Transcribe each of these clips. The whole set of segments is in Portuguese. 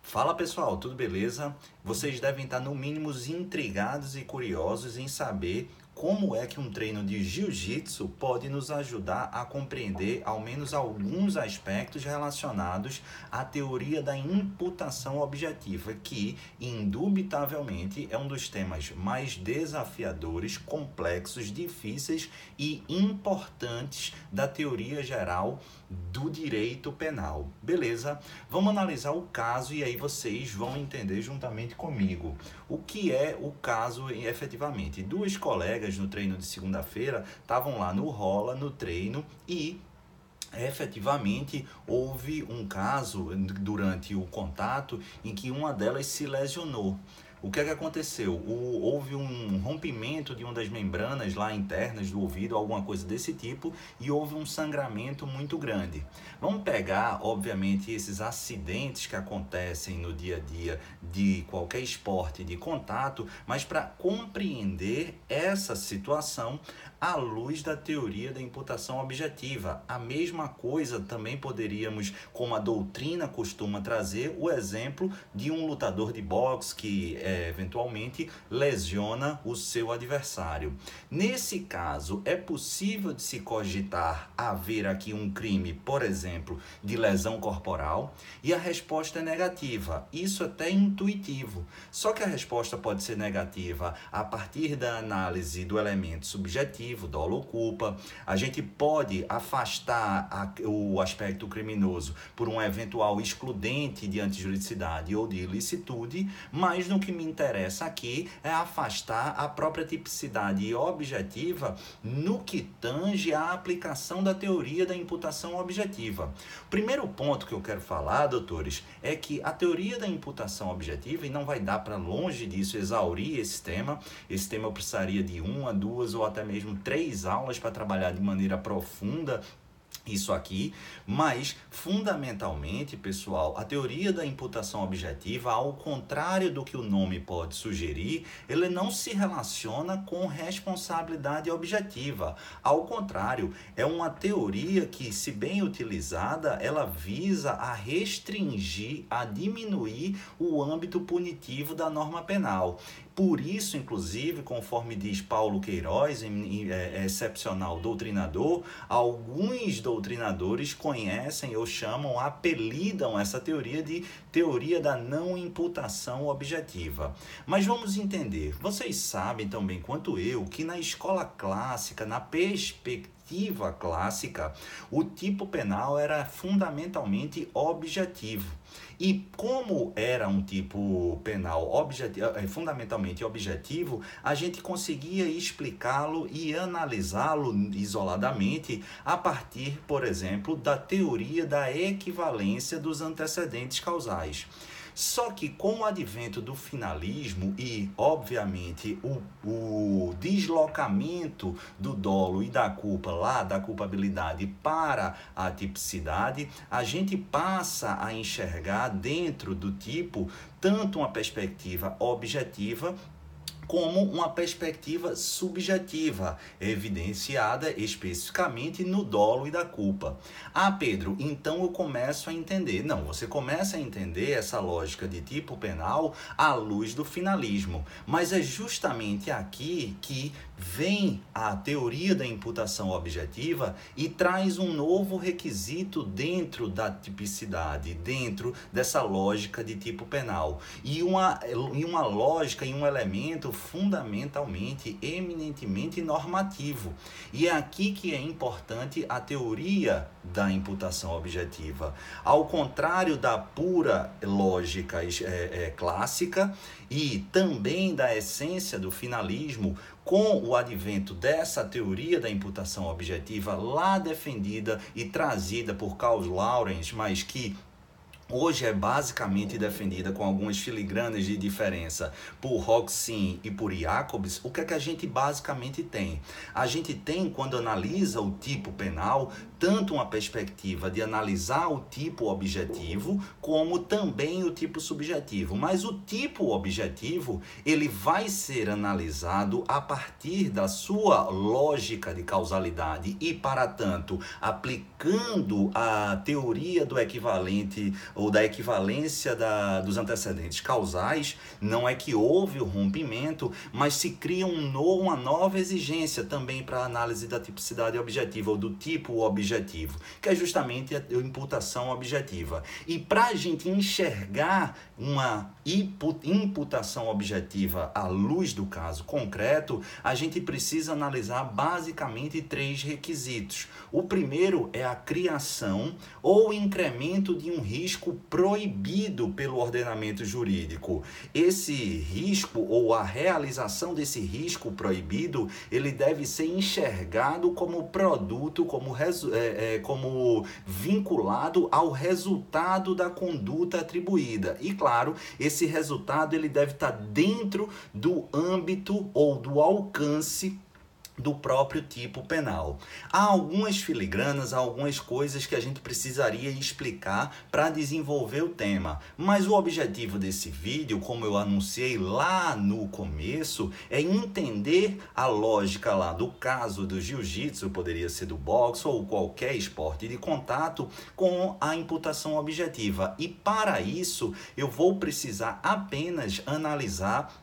Fala pessoal, tudo beleza? Vocês devem estar no mínimo intrigados e curiosos em saber como é que um treino de jiu-jitsu pode nos ajudar a compreender ao menos alguns aspectos relacionados à teoria da imputação objetiva, que indubitavelmente é um dos temas mais desafiadores, complexos, difíceis e importantes da teoria geral do direito penal. Beleza? Vamos analisar o caso e aí vocês vão entender juntamente comigo o que é o caso efetivamente. Duas colegas no treino de segunda-feira estavam lá no rola, no treino, e efetivamente houve um caso durante o contato em que uma delas se lesionou. O que é que aconteceu? Houve um rompimento de uma das membranas lá internas do ouvido, alguma coisa desse tipo, e houve um sangramento muito grande. Vamos pegar, obviamente, esses acidentes que acontecem no dia a dia de qualquer esporte de contato, mas para compreender essa situação à luz da teoria da imputação objetiva. A mesma coisa também poderíamos, como a doutrina costuma trazer, o exemplo de um lutador de boxe que eventualmente lesiona o seu adversário. Nesse caso, é possível de se cogitar haver aqui um crime, por exemplo, de lesão corporal? E a resposta é negativa. Isso até é intuitivo. Só que a resposta pode ser negativa a partir da análise do elemento subjetivo, dolo ou culpa. A gente pode afastar o aspecto criminoso por um eventual excludente de antijuridicidade ou de ilicitude, mas no que me interessa aqui é afastar a própria tipicidade objetiva no que tange à aplicação da teoria da imputação objetiva. O primeiro ponto que eu quero falar, doutores, é que a teoria da imputação objetiva, e não vai dar para longe disso exaurir esse tema eu precisaria de uma, duas ou até mesmo 3 aulas para trabalhar de maneira profunda isso aqui, mas fundamentalmente, pessoal, a teoria da imputação objetiva, ao contrário do que o nome pode sugerir, ele não se relaciona com responsabilidade objetiva. Ao contrário, é uma teoria que, se bem utilizada, ela visa a restringir, a diminuir o âmbito punitivo da norma penal. Por isso, inclusive, conforme diz Paulo Queiroz, excepcional doutrinador, alguns doutrinadores conhecem ou chamam, apelidam essa teoria de teoria da não imputação objetiva. Mas vamos entender, vocês sabem tão bem quanto eu que na escola clássica, na perspectiva clássica, o tipo penal era fundamentalmente objetivo. E como era um tipo penal fundamentalmente objetivo, a gente conseguia explicá-lo e analisá-lo isoladamente a partir, por exemplo, da teoria da equivalência dos antecedentes causais. Só que com o advento do finalismo e, obviamente, o deslocamento do dolo e da culpa lá, da culpabilidade para a tipicidade, a gente passa a enxergar dentro do tipo tanto uma perspectiva objetiva como uma perspectiva subjetiva, evidenciada especificamente no dolo e da culpa. Ah, Pedro, então eu começo a entender. Não, você começa a entender essa lógica de tipo penal à luz do finalismo. Mas é justamente aqui que vem a teoria da imputação objetiva e traz um novo requisito dentro da tipicidade, dentro dessa lógica de tipo penal. E uma lógica e um elemento fundamentalmente, eminentemente normativo. E é aqui que é importante a teoria da imputação objetiva. Ao contrário da pura lógica clássica e também da essência do finalismo, com o advento dessa teoria da imputação objetiva lá defendida e trazida por Karl Lawrence, mas que hoje é basicamente defendida com algumas filigranas de diferença por Roxin e por Jacobs, o que é que a gente basicamente tem? A gente tem, quando analisa o tipo penal, tanto uma perspectiva de analisar o tipo objetivo, como também o tipo subjetivo. Mas o tipo objetivo, ele vai ser analisado a partir da sua lógica de causalidade e, para tanto, aplicando a teoria do equivalente ou da equivalência dos antecedentes causais, não é que houve o rompimento, mas se cria uma nova exigência também para a análise da tipicidade objetiva ou do tipo objetivo, que é justamente a imputação objetiva. E para a gente enxergar uma imputação objetiva à luz do caso concreto, a gente precisa analisar basicamente 3 requisitos. O primeiro é a criação ou incremento de um risco proibido pelo ordenamento jurídico. Esse risco ou a realização desse risco proibido, ele deve ser enxergado como produto, como vinculado ao resultado da conduta atribuída. E claro, esse resultado ele deve estar dentro do âmbito ou do alcance do próprio tipo penal. Há algumas filigranas, há algumas coisas que a gente precisaria explicar para desenvolver o tema, mas o objetivo desse vídeo, como eu anunciei lá no começo, é entender a lógica lá do caso do jiu-jitsu, poderia ser do boxe ou qualquer esporte de contato, com a imputação objetiva. E para isso, eu vou precisar apenas analisar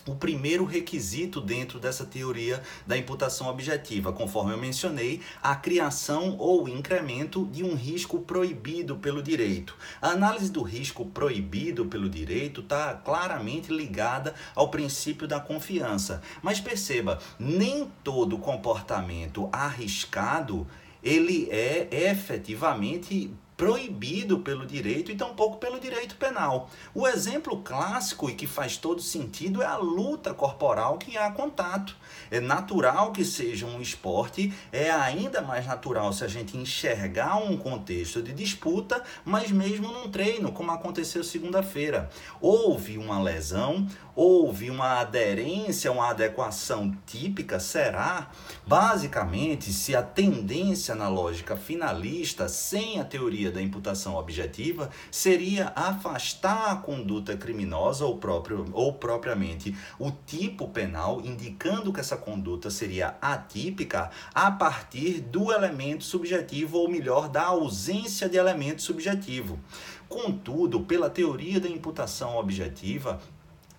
o primeiro requisito dentro dessa teoria da imputação objetiva, conforme eu mencionei, a criação ou incremento de um risco proibido pelo direito. A análise do risco proibido pelo direito está claramente ligada ao princípio da confiança. Mas perceba, nem todo comportamento arriscado ele é efetivamente proibido pelo direito e tampouco pelo direito penal. O exemplo clássico e que faz todo sentido é a luta corporal que há contato. É natural que seja um esporte, é ainda mais natural se a gente enxergar um contexto de disputa, mas mesmo num treino, como aconteceu segunda-feira. Houve uma lesão, houve uma aderência, uma adequação típica, será? Basicamente, se a tendência na lógica finalista, sem a teoria da imputação objetiva, seria afastar a conduta criminosa ou propriamente o tipo penal, indicando que essa conduta seria atípica a partir do elemento subjetivo, ou melhor, da ausência de elemento subjetivo. Contudo, pela teoria da imputação objetiva,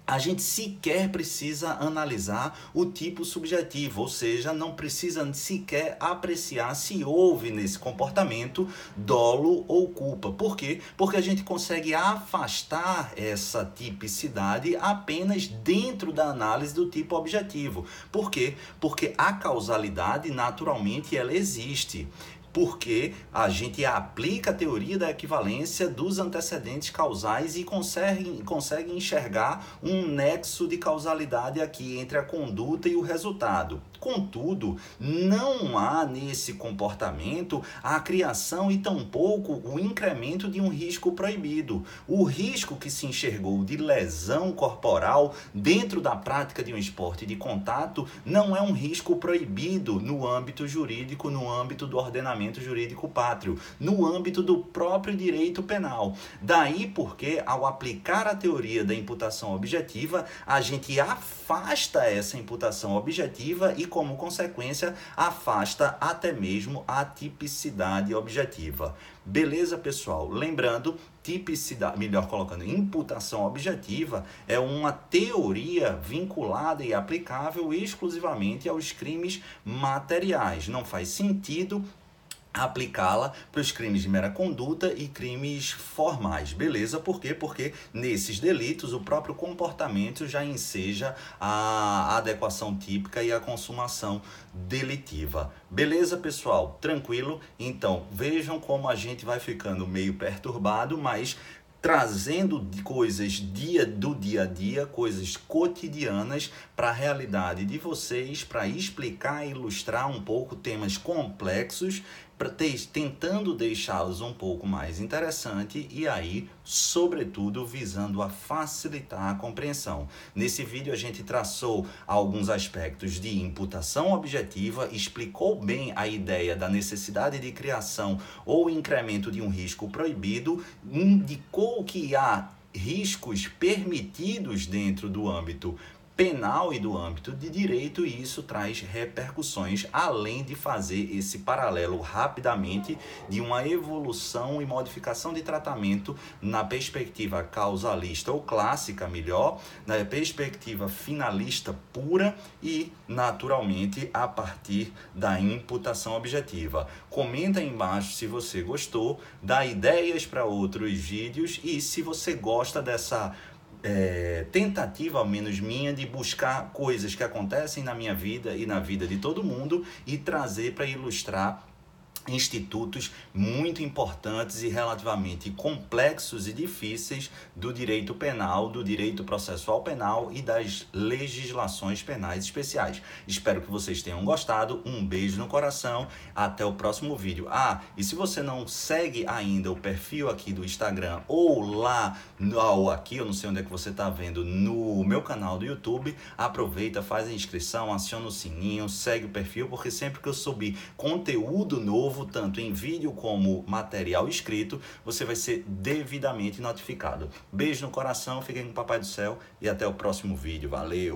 a gente sequer precisa analisar o tipo subjetivo, ou seja, não precisa sequer apreciar se houve nesse comportamento dolo ou culpa. Por quê? Porque a gente consegue afastar essa tipicidade apenas dentro da análise do tipo objetivo. Por quê? Porque a causalidade, naturalmente, ela existe. Porque a gente aplica a teoria da equivalência dos antecedentes causais e consegue enxergar um nexo de causalidade aqui entre a conduta e o resultado. Contudo, não há nesse comportamento a criação e tampouco o incremento de um risco proibido. O risco que se enxergou de lesão corporal dentro da prática de um esporte de contato não é um risco proibido no âmbito jurídico, no âmbito do ordenamento jurídico pátrio, no âmbito do próprio direito penal. Daí porque, ao aplicar a teoria da imputação objetiva, a gente afasta essa imputação objetiva e, como consequência, afasta até mesmo a tipicidade objetiva. Beleza, pessoal? Lembrando, tipicidade, melhor colocando, imputação objetiva é uma teoria vinculada e aplicável exclusivamente aos crimes materiais. Não faz sentido aplicá-la para os crimes de mera conduta e crimes formais, beleza? Por quê? Porque nesses delitos o próprio comportamento já enseja a adequação típica e a consumação delitiva. Beleza, pessoal? Tranquilo? Então, vejam como a gente vai ficando meio perturbado, mas trazendo coisas do dia a dia, coisas cotidianas para a realidade de vocês, para explicar e ilustrar um pouco temas complexos, tentando deixá-los um pouco mais interessante e aí, sobretudo, visando a facilitar a compreensão. Nesse vídeo a gente traçou alguns aspectos de imputação objetiva, explicou bem a ideia da necessidade de criação ou incremento de um risco proibido, indicou que há riscos permitidos dentro do âmbito penal e do âmbito de direito, e isso traz repercussões, além de fazer esse paralelo rapidamente de uma evolução e modificação de tratamento na perspectiva causalista ou clássica, melhor, na perspectiva finalista pura e, naturalmente, a partir da imputação objetiva. Comenta aí embaixo se você gostou, dá ideias para outros vídeos, e se você gosta dessa tentativa, ao menos minha, de buscar coisas que acontecem na minha vida e na vida de todo mundo e trazer para ilustrar institutos muito importantes e relativamente complexos e difíceis do direito penal, do direito processual penal e das legislações penais especiais. Espero que vocês tenham gostado. Um beijo no coração. Até o próximo vídeo. E se você não segue ainda o perfil aqui do Instagram ou lá, ou aqui, eu não sei onde é que você está vendo, no meu canal do YouTube, aproveita, faz a inscrição, aciona o sininho, segue o perfil, porque sempre que eu subir conteúdo novo, tanto em vídeo como material escrito, você vai ser devidamente notificado. Beijo no coração, fiquem com o Papai do Céu e até o próximo vídeo. Valeu!